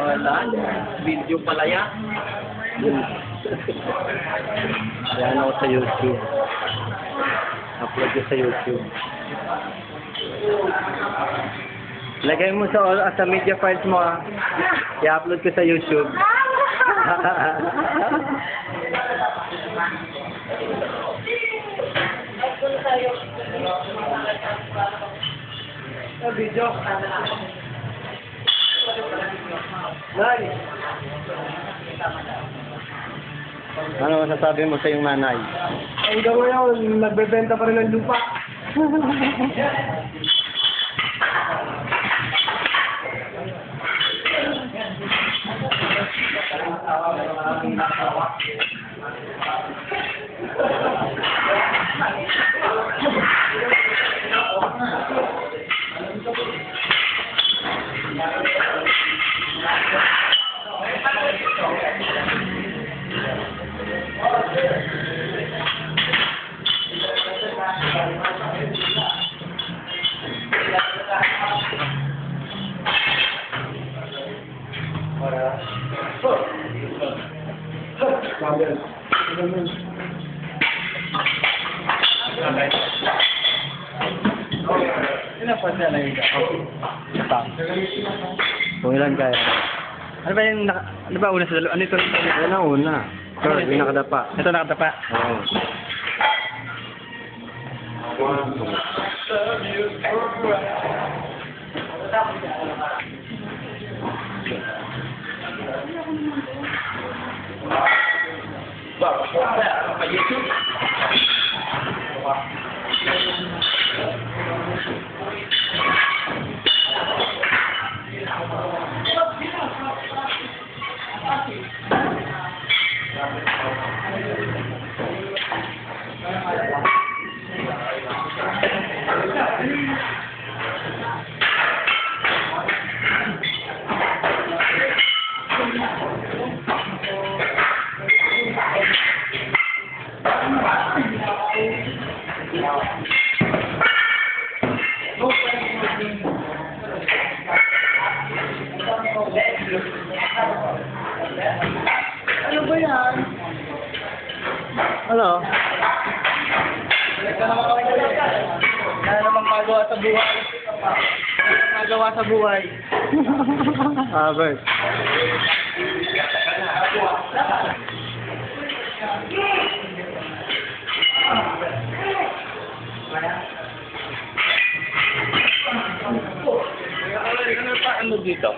Wala. Video pala yan. Yan ako sa YouTube. Upload ko sa YouTube. Lagay mo sa media files mo ah. I-upload ko sa YouTube. Video. Nice. Ano masasabi mo sa iyong nanay? Hanggang ngayon, nagbebenta pa rin ng lupa. Kung ilan kaya? Ano ba yung ano ba una sa dalawa? Ano ito? Yan ang una. Ito, yung nakadapa. Ito nakadapa? Oo. Ano ba yan? Ano? Ito naman kami kasi. Kaya naman magawa sa buhay. Magawa sa buhay. Albert. Ano dito?